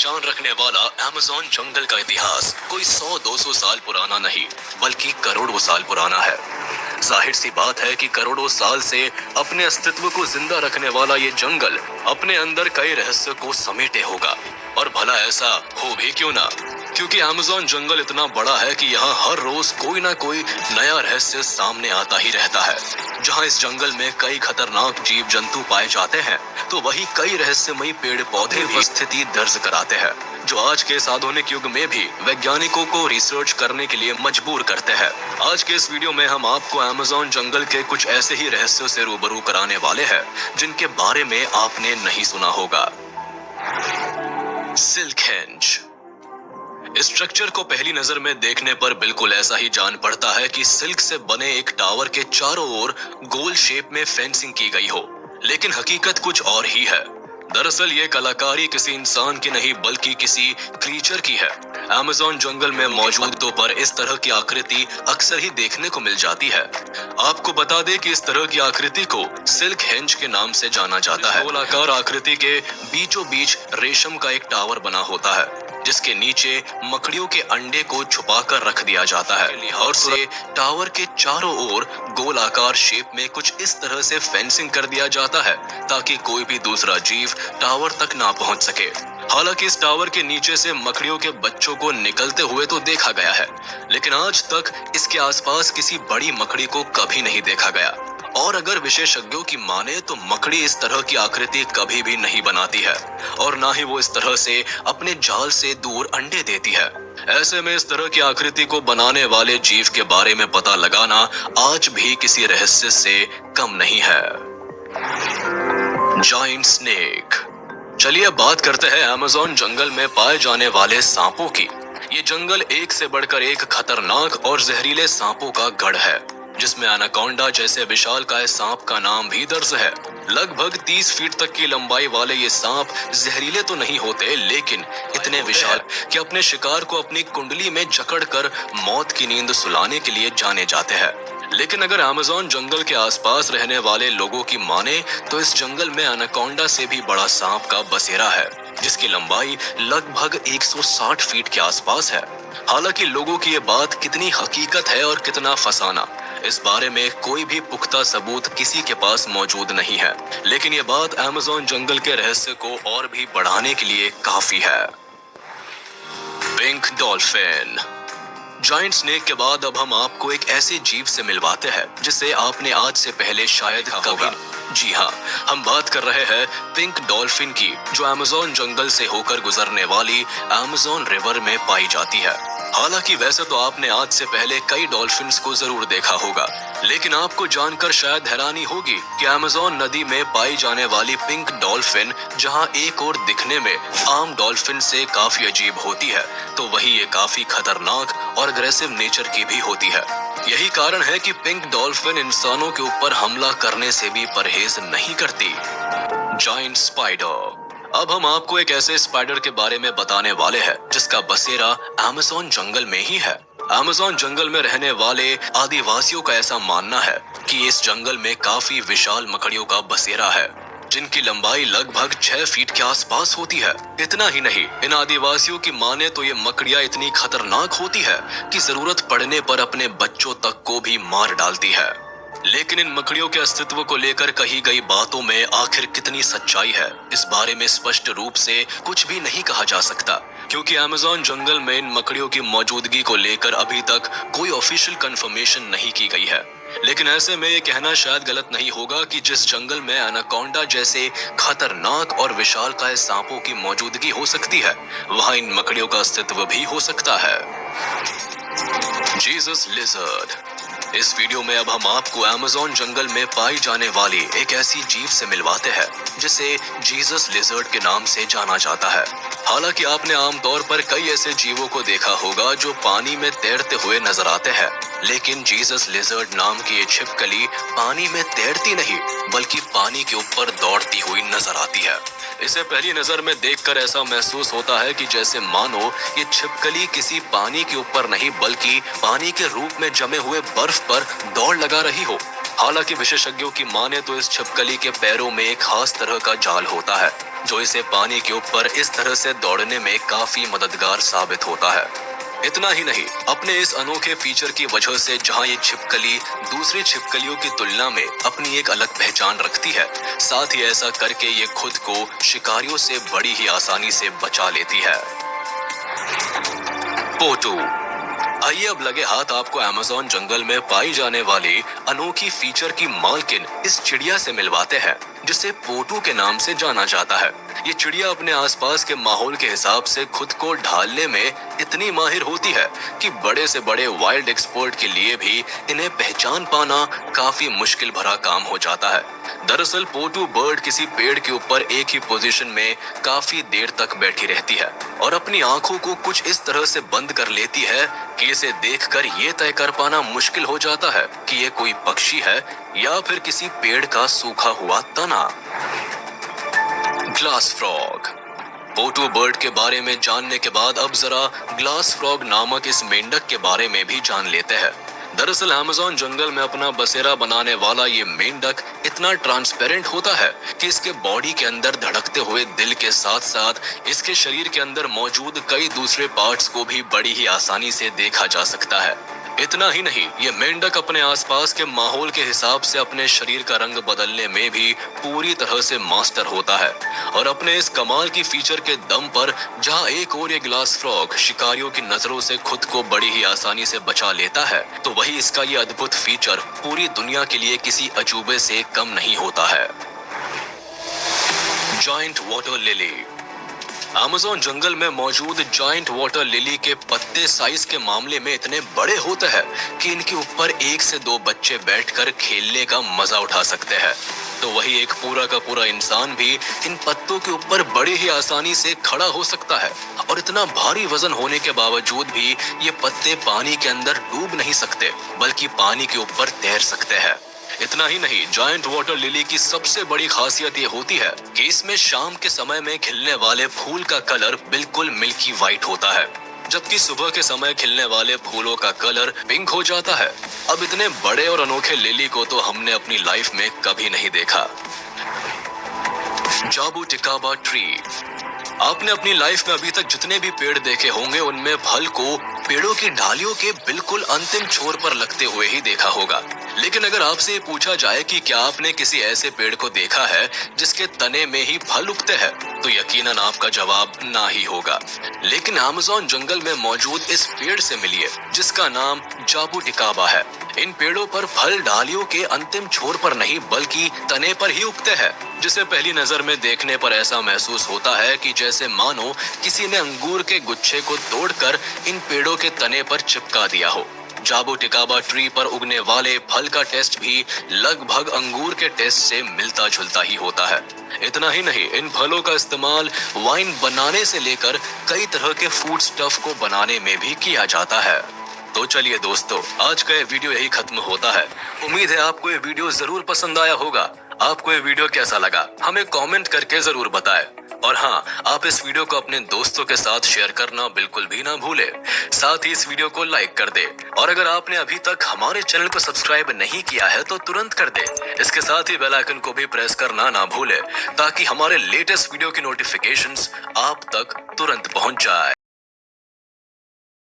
पहचान रखने वाला अमेज़न जंगल का इतिहास कोई 100-200 साल पुराना नहीं, बल्कि करोड़ों साल पुराना है। जाहिर सी बात है कि करोड़ों साल से अपने अस्तित्व को जिंदा रखने वाला ये जंगल अपने अंदर कई रहस्य को समेटे होगा। और भला ऐसा हो भी क्यों ना, क्योंकि अमेज़न जंगल इतना बड़ा है कि यहाँ हर रोज कोई ना कोई नया रहस्य सामने आता ही रहता है। जहाँ इस जंगल में कई खतरनाक जीव जंतु पाए जाते हैं, तो वही कई रहस्यमयी पेड़ पौधे उपस्थिति दर्ज कराते हैं, जो आज के इस आधुनिक युग में भी वैज्ञानिकों को रिसर्च करने के लिए मजबूर करते हैं। आज के इस वीडियो में हम आपको अमेज़न जंगल के कुछ ऐसे ही रहस्यों से रूबरू कराने वाले हैं, जिनके बारे में आपने नहीं सुना होगा। सिल्कहेंज। इस स्ट्रक्चर को पहली नजर में देखने पर बिल्कुल ऐसा ही जान पड़ता है कि सिल्क से बने एक टावर के चारों ओर गोल शेप में फेंसिंग की गई हो, लेकिन हकीकत कुछ और ही है। दरअसल ये कलाकारी किसी इंसान की नहीं, बल्कि किसी क्रीचर की है। अमेज़न जंगल में मौजूद तो पर इस तरह की आकृति अक्सर ही देखने को मिल जाती है। आपको बता दें कि इस तरह की आकृति को सिल्कहेंज के नाम से जाना जाता है। गोलाकार आकृति के बीचों बीच रेशम का एक टावर बना होता है, जिसके नीचे मकड़ियों के अंडे को छुपाकर रख दिया जाता है, और से टावर के चारों ओर गोलाकार शेप में कुछ इस तरह से फेंसिंग कर दिया जाता है ताकि कोई भी दूसरा जीव टावर तक ना पहुंच सके। हालांकि इस टावर के नीचे से मकड़ियों के बच्चों को निकलते हुए तो देखा गया है, लेकिन आज तक इसके आसपास किसी बड़ी मकड़ी को कभी नहीं देखा गया। और अगर विशेषज्ञों की माने तो मकड़ी इस तरह की आकृति कभी भी नहीं बनाती है, और ना ही वो इस तरह से अपने जाल से दूर अंडे देती है। ऐसे में इस तरह की आकृति को बनाने वाले जीव के बारे में पता लगाना आज भी किसी रहस्य से कम नहीं है। Giant snake. चलिए बात करते हैं अमेज़न जंगल में पाए जाने वाले सांपों की। ये जंगल एक से बढ़कर एक खतरनाक और जहरीले सांपों का गढ़ है, जिसमें एनाकोंडा जैसे विशालकाय सांप का नाम भी दर्ज है। लगभग 30 फीट तक की लंबाई वाले ये सांप जहरीले तो नहीं होते, लेकिन इतने विशाल कि अपने शिकार को अपनी कुंडली में जकड़कर मौत की नींद सुलाने के लिए जाने जाते हैं। लेकिन अगर अमेज़न जंगल के आसपास रहने वाले लोगों की माने तो इस जंगल में एनाकोंडा से भी बड़ा सांप का बसेरा है, जिसकी लंबाई लगभग 160 फीट के आसपास है। हालांकि लोगों की ये बात कितनी हकीकत है और कितना फसाना, इस बारे में कोई भी पुख्ता सबूत किसी के पास मौजूद नहीं है, लेकिन ये बात अमेज़न जंगल के रहस्य को और भी बढ़ाने के लिए काफी है। Pink dolphin. जायंट स्नेक के बाद अब हम आपको एक ऐसे जीव से मिलवाते हैं जिसे आपने आज से पहले शायद कभी। जी हाँ, हम बात कर रहे हैं पिंक डॉल्फिन की, जो अमेज़न जंगल से होकर गुजरने वाली अमेज़न रिवर में पाई जाती है। हालांकि वैसे तो आपने आज से पहले कई डॉल्फिन्स को जरूर देखा होगा, लेकिन आपको जानकर शायद हैरानी होगी कि अमेज़न नदी में पाई जाने वाली पिंक डॉल्फिन जहां एक और दिखने में आम डॉल्फिन से काफी अजीब होती है, तो वही ये काफी खतरनाक और अग्रेसिव नेचर की भी होती है। यही कारण है कि पिंक डॉल्फिन इंसानों के ऊपर हमला करने से भी परहेज नहीं करती। Giant spider. अब हम आपको एक ऐसे स्पाइडर के बारे में बताने वाले हैं जिसका बसेरा अमेज़न जंगल में ही है। अमेज़न जंगल में रहने वाले आदिवासियों का ऐसा मानना है कि इस जंगल में काफी विशाल मकड़ियों का बसेरा है, जिनकी लंबाई लगभग 6 फीट के आसपास होती है। इतना ही नहीं, इन आदिवासियों की माने तो ये मकड़ियां इतनी खतरनाक होती है कि जरूरत पड़ने पर अपने बच्चों तक को भी मार डालती है। लेकिन इन मकड़ियों के अस्तित्व को लेकर कही गई बातों में आखिर कितनी सच्चाई है, इस बारे में स्पष्ट रूप से कुछ भी नहीं कहा जा सकता, क्योंकि अमेज़न जंगल में इन मकड़ियों की मौजूदगी को लेकर अभी तक कोई ऑफिशियल कंफर्मेशन नहीं की गई है। लेकिन ऐसे में ये कहना शायद गलत नहीं होगा कि जिस जंगल में एनाकोंडा जैसे खतरनाक और विशालकाय सांपों की मौजूदगी हो सकती है, वहां इन मकड़ियों का अस्तित्व भी हो सकता है। Jesus lizard. इस वीडियो में अब हम आपको अमेज़न जंगल में पाई जाने वाली एक ऐसी जीव से मिलवाते हैं जिसे जीसस लिजर्ड के नाम से जाना जाता है। हालांकि आपने आमतौर पर कई ऐसे जीवों को देखा होगा जो पानी में तैरते हुए नजर आते हैं, लेकिन जीसस लिजर्ड नाम की ये छिपकली पानी में तैरती नहीं, बल्कि पानी के ऊपर दौड़ती हुई नजर आती है। इसे पहली नजर में देखकर ऐसा महसूस होता है कि जैसे मानो ये छिपकली किसी पानी के ऊपर नहीं, बल्कि पानी के रूप में जमे हुए बर्फ पर दौड़ लगा रही हो। हालांकि विशेषज्ञों की माने तो इस छिपकली के पैरों में एक खास तरह का जाल होता है, जो इसे पानी के ऊपर इस तरह से दौड़ने में काफी मददगार साबित होता है। इतना ही नहीं, अपने इस अनोखे फीचर की वजह से जहां ये छिपकली दूसरी छिपकलियों की तुलना में अपनी एक अलग पहचान रखती है, साथ ही ऐसा करके ये खुद को शिकारियों से बड़ी ही आसानी से बचा लेती है। पोटू। आइए अब लगे हाथ आपको अमेज़न जंगल में पाई जाने वाली अनोखी फीचर की मालकिन इस चिड़िया से मिलवाते हैं, जिसे पोटू के नाम से जाना जाता है। ये चिड़िया अपने आसपास के माहौल के हिसाब से खुद को ढालने में इतनी माहिर होती है कि बड़े से बड़े वाइल्ड एक्सपर्ट के लिए भी इन्हें पहचान पाना काफी मुश्किल भरा काम हो जाता है। दरअसल पोटू बर्ड किसी पेड़ के ऊपर एक ही पोजीशन में काफी देर तक बैठी रहती है और अपनी आंखों को कुछ इस तरह से बंद कर लेती है कि इसे देखकर ये तय कर पाना मुश्किल हो जाता है कि ये कोई पक्षी है या फिर किसी पेड़ का सूखा हुआ तना। Glass frog. पोटू बर्ड के बारे में जानने के बाद अब जरा ग्लास फ्रॉग नामक इस मेंढक के बारे में भी जान लेते हैं। दरअसल अमेज़न जंगल में अपना बसेरा बनाने वाला ये मेंढक इतना ट्रांसपेरेंट होता है कि इसके बॉडी के अंदर धड़कते हुए दिल के साथ साथ इसके शरीर के अंदर मौजूद कई दूसरे पार्ट्स को भी बड़ी ही आसानी से देखा जा सकता है। इतना ही नहीं, ये मेंढक अपने आसपास के माहौल के हिसाब से अपने शरीर का रंग बदलने में भी पूरी तरह से मास्टर होता है और अपने इस कमाल की फीचर के दम पर जहां एक और ये ग्लास फ्रॉग शिकारियों की नजरों से खुद को बड़ी ही आसानी से बचा लेता है, तो वही इसका ये अद्भुत फीचर पूरी दुनिया के लिए किसी अजूबे से कम नहीं होता है। Giant water lily. अमेज़न जंगल में मौजूद जायंट वाटर लिली के पत्ते साइज के मामले में इतने बड़े होते हैं कि इनके ऊपर 1 से 2 बच्चे बैठकर खेलने का मजा उठा सकते हैं। तो वही एक पूरा का पूरा इंसान भी इन पत्तों के ऊपर बड़ी ही आसानी से खड़ा हो सकता है और इतना भारी वजन होने के बावजूद भी ये पत्ते पानी के अंदर डूब नहीं सकते, बल्कि पानी के ऊपर तैर सकते हैं। इतना ही नहीं, जायंट वाटर लिली की सबसे बड़ी खासियत ये होती है कि इसमें शाम के समय में खिलने वाले फूल का कलर बिल्कुल मिल्की वाइट होता है, जबकि सुबह के समय खिलने वाले फूलों का कलर पिंक हो जाता है। अब इतने बड़े और अनोखे लिली को तो हमने अपनी लाइफ में कभी नहीं देखा। जाबुटिकाबा ट्री। आपने अपनी लाइफ में अभी तक जितने भी पेड़ देखे होंगे उनमें फल को पेड़ों की डालियों के बिल्कुल अंतिम छोर पर लगते हुए ही देखा होगा, लेकिन अगर आपसे ये पूछा जाए कि क्या आपने किसी ऐसे पेड़ को देखा है जिसके तने में ही फल उगते हैं, तो यकीनन आपका जवाब ना ही होगा। लेकिन अमेज़न जंगल में मौजूद इस पेड़ से मिलिए जिसका नाम जाबुटिकाबा है। इन पेड़ों पर फल डालियों के अंतिम छोर पर नहीं बल्कि तने पर ही उगते हैं, जिसे पहली नजर में देखने पर ऐसा महसूस होता है कि जैसे मानो किसी ने अंगूर के गुच्छे को तोड़कर इन पेड़ों के तने पर चिपका दिया हो। जाबुटिकाबा ट्री पर उगने वाले फल का टेस्ट भी लगभग अंगूर के टेस्ट से मिलता जुलता ही होता है। इतना ही नहीं, इन फलों का इस्तेमाल वाइन बनाने से लेकर कई तरह के फूड स्टफ को बनाने में भी किया जाता है। तो चलिए दोस्तों, आज का ये वीडियो यही खत्म होता है। उम्मीद है आपको ये वीडियो जरूर पसंद आया होगा। आपको ये वीडियो कैसा लगा हमें कमेंट करके जरूर बताएं। और हाँ, आप इस वीडियो को अपने दोस्तों के साथ शेयर करना बिल्कुल भी ना भूलें। साथ ही इस वीडियो को लाइक कर दें और अगर आपने अभी तक हमारे चैनल को सब्सक्राइब नहीं किया है तो तुरंत कर दें। इसके साथ ही बेल आइकन को भी प्रेस करना ना भूलें ताकि हमारे लेटेस्ट वीडियो की नोटिफिकेशंस आप तक तुरंत पहुंच जाए।